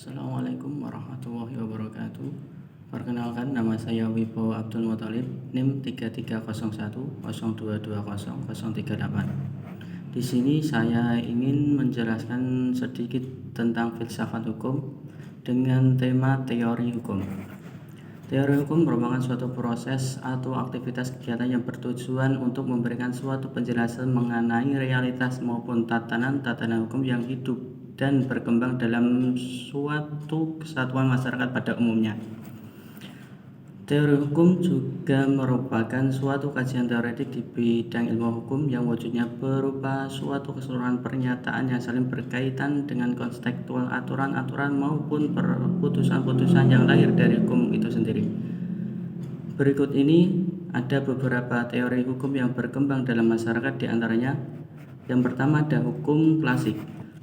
Assalamualaikum warahmatullahi wabarakatuh. Perkenalkan, nama saya Wibowo Abdul Muthalib, NIM 330102200038. Di sini saya ingin menjelaskan sedikit tentang filsafat hukum dengan tema teori hukum. Teori hukum merupakan suatu proses atau aktivitas kegiatan yang bertujuan untuk memberikan suatu penjelasan mengenai realitas maupun tatanan-tatanan hukum yang hidup dan berkembang dalam suatu kesatuan masyarakat pada umumnya. Teori hukum juga merupakan suatu kajian teoretik di bidang ilmu hukum yang wujudnya berupa suatu keseluruhan pernyataan yang saling berkaitan dengan kontekstual aturan-aturan maupun putusan-putusan yang lahir dari hukum itu sendiri. Berikut ini ada beberapa teori hukum yang berkembang dalam masyarakat, di antaranya yang pertama ada hukum klasik.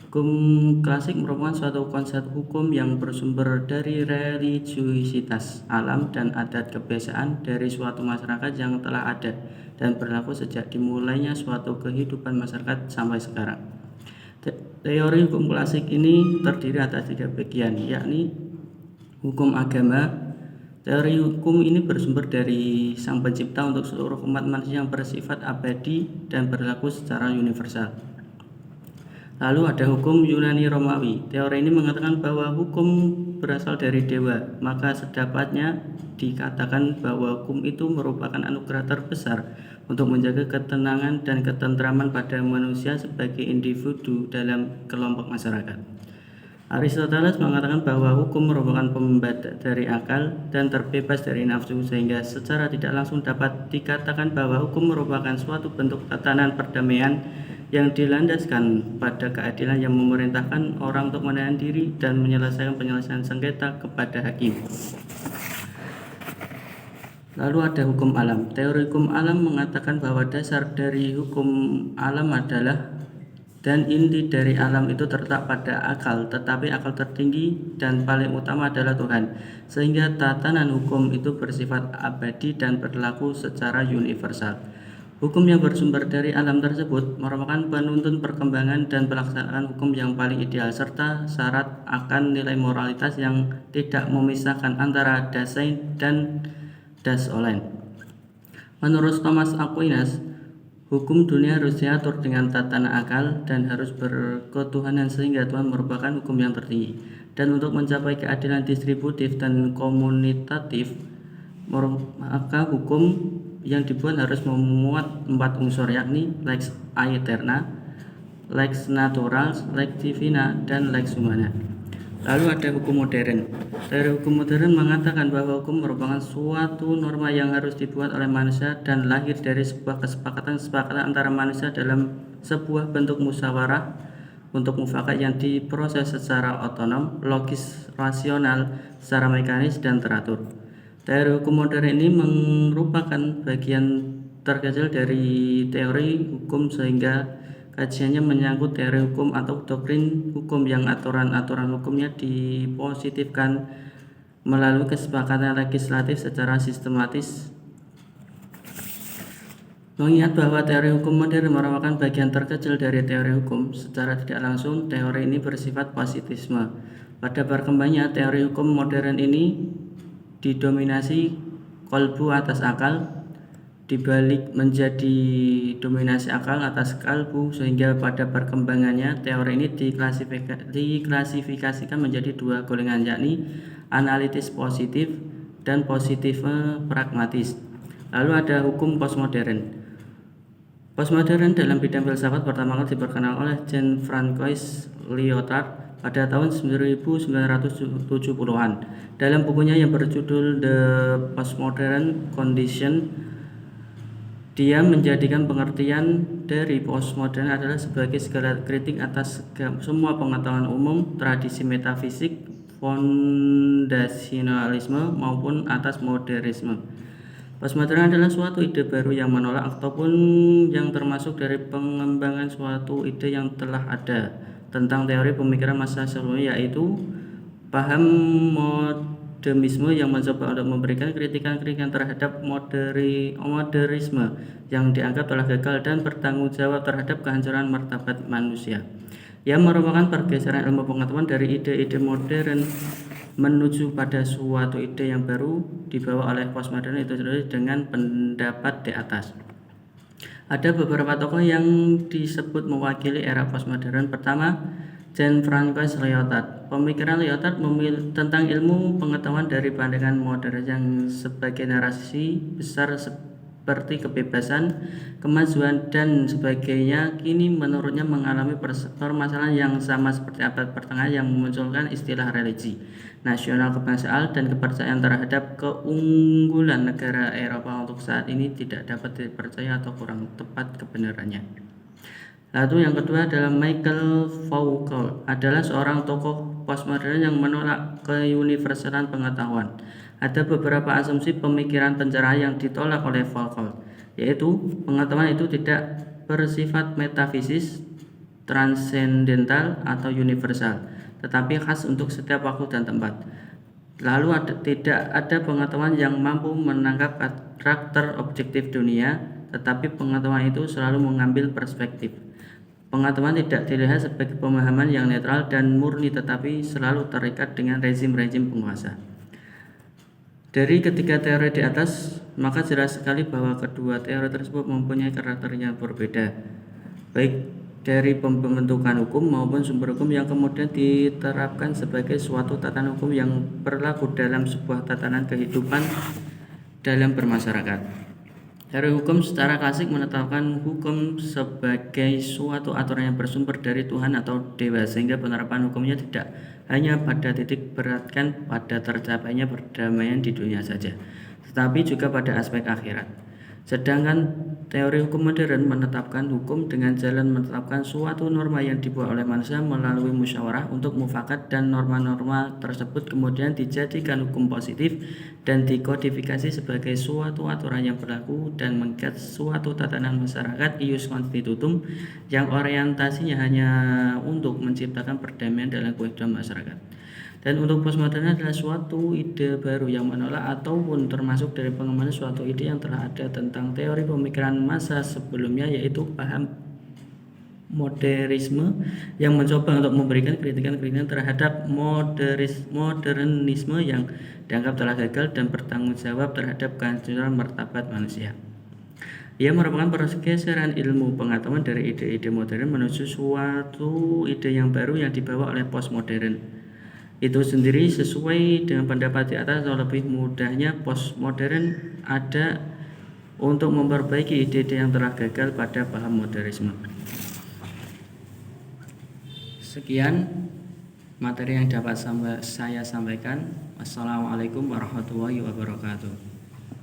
Hukum klasik merupakan suatu konsep hukum yang bersumber dari religiusitas, alam, dan adat kebiasaan dari suatu masyarakat yang telah ada dan berlaku sejak dimulainya suatu kehidupan masyarakat sampai sekarang. Teori hukum klasik ini terdiri atas 3 bagian, yakni hukum agama. Teori hukum ini bersumber dari Sang Pencipta untuk seluruh umat manusia yang bersifat abadi dan berlaku secara universal. Lalu ada hukum Yunani Romawi. Teori ini mengatakan bahwa hukum berasal dari dewa, maka sedapatnya dikatakan bahwa hukum itu merupakan anugerah terbesar untuk menjaga ketenangan dan ketentraman pada manusia sebagai individu dalam kelompok masyarakat. Aristoteles mengatakan bahwa hukum merupakan pembatas dari akal dan terbebas dari nafsu, sehingga secara tidak langsung dapat dikatakan bahwa hukum merupakan suatu bentuk tatanan perdamaian yang dilandaskan pada keadilan yang memerintahkan orang untuk menahan diri dan menyelesaikan penyelesaian sengketa kepada hakim. Lalu ada hukum alam. Teori hukum alam mengatakan bahwa dasar dari hukum alam adalah dan inti dari alam itu terletak pada akal, tetapi akal tertinggi dan paling utama adalah Tuhan, sehingga tatanan hukum itu bersifat abadi dan berlaku secara universal. Hukum yang bersumber dari alam tersebut merupakan penuntun perkembangan dan pelaksanaan hukum yang paling ideal, serta syarat akan nilai moralitas yang tidak memisahkan antara Dasein dan Das Olin. Menurut Thomas Aquinas, hukum dunia harus diatur dengan tatanan akal dan harus berketuhanan, sehingga Tuhan merupakan hukum yang tertinggi. Dan untuk mencapai keadilan distributif dan komunitatif, maka hukum yang dibuat harus memuat 4 unsur, yakni lex aeterna, lex naturalis, lex divina, dan lex humana. Lalu ada hukum modern. Teori hukum modern mengatakan bahwa hukum merupakan suatu norma yang harus dibuat oleh manusia dan lahir dari sebuah kesepakatan antara manusia dalam sebuah bentuk musyawarah untuk mufakat yang diproses secara otonom, logis, rasional, secara mekanis, dan teratur. Teori hukum modern ini merupakan bagian terkecil dari teori hukum, sehingga kajiannya menyangkut teori hukum atau doktrin hukum yang aturan-aturan hukumnya dipositifkan melalui kesepakatan legislatif secara sistematis. Mengingat bahwa teori hukum modern merupakan bagian terkecil dari teori hukum, secara tidak langsung teori ini bersifat positifisme. Pada perkembangannya, teori hukum modern ini didominasi kolbu atas akal, dibalik menjadi dominasi akal atas kalbu, sehingga pada perkembangannya teori ini diklasifikasikan menjadi 2 golongan, yakni analitis positif dan positifme pragmatis. Lalu ada hukum postmodern. Postmodern dalam bidang filsafat pertama kali diperkenalkan oleh Jean-François Lyotard pada tahun 1970-an dalam bukunya yang berjudul The Postmodern Condition. Dia menjadikan pengertian dari postmodern adalah sebagai segala kritik atas semua pengetahuan umum, tradisi metafisik, fondasionalisme, maupun atas modernisme. Postmodern adalah suatu ide baru yang menolak ataupun yang termasuk dari pengembangan suatu ide yang telah ada tentang teori pemikiran masa sebelumnya, yaitu paham modernisme yang mencoba untuk memberikan kritikan-kritikan terhadap modernisme yang dianggap telah gagal dan bertanggung jawab terhadap kehancuran martabat manusia. Ia merupakan pergeseran ilmu pengetahuan dari ide-ide modern menuju pada suatu ide yang baru dibawa oleh postmodern itu sendiri dengan pendapat di atas. Ada beberapa tokoh yang disebut mewakili era postmodern. Pertama, Jean-François Lyotard. Pemikiran Lyotard tentang ilmu pengetahuan dari pandangan modern yang sebagai narasi besar seperti kebebasan, kemajuan, dan sebagainya kini menurutnya mengalami permasalahan yang sama seperti abad pertengahan yang memunculkan istilah religi nasional kebangsaan dan kepercayaan terhadap keunggulan negara Eropa untuk saat ini tidak dapat dipercaya atau kurang tepat kebenarannya. Lalu yang kedua adalah Michael Foucault, adalah seorang tokoh postmodern yang menolak keuniversalan pengetahuan. Ada beberapa asumsi pemikiran pencerah yang ditolak oleh Foucault, yaitu pengetahuan itu tidak bersifat metafisis, transendental atau universal, tetapi khas untuk setiap waktu dan tempat. Lalu tidak ada pengetahuan yang mampu menangkap karakter objektif dunia, tetapi pengetahuan itu selalu mengambil perspektif. Pengetahuan tidak dilihat sebagai pemahaman yang netral dan murni, tetapi selalu terikat dengan rezim-rezim penguasa. Dari ketiga teori di atas, maka jelas sekali bahwa kedua teori tersebut mempunyai karakter yang berbeda, baik dari pembentukan hukum maupun sumber hukum yang kemudian diterapkan sebagai suatu tatanan hukum yang berlaku dalam sebuah tatanan kehidupan dalam bermasyarakat. Teori hukum secara klasik menetapkan hukum sebagai suatu aturan yang bersumber dari Tuhan atau dewa, sehingga penerapan hukumnya tidak hanya pada titik beratkan pada tercapainya perdamaian di dunia saja, tetapi juga pada aspek akhirat. Sedangkan teori hukum modern menetapkan hukum dengan jalan menetapkan suatu norma yang dibuat oleh manusia melalui musyawarah untuk mufakat, dan norma-norma tersebut kemudian dijadikan hukum positif dan dikodifikasi sebagai suatu aturan yang berlaku dan mengikat suatu tatanan masyarakat ius constitutum yang orientasinya hanya untuk menciptakan perdamaian dalam kehidupan masyarakat. Dan untuk postmodern adalah suatu ide baru yang menolak ataupun termasuk dari pengembangan suatu ide yang telah ada tentang teori pemikiran masa sebelumnya, yaitu paham modernisme yang mencoba untuk memberikan kritikan-kritikan terhadap modernisme yang dianggap telah gagal dan bertanggung jawab terhadap kehancuran martabat manusia. Ia merupakan pergeseran ilmu pengetahuan dari ide-ide modern menuju suatu ide yang baru yang dibawa oleh postmodern itu sendiri. Sesuai dengan pendapat di atas, atau lebih mudahnya, postmodern ada untuk memperbaiki ide-ide yang telah gagal pada paham modernisme. Sekian materi yang dapat saya sampaikan. Wassalamualaikum warahmatullahi wabarakatuh.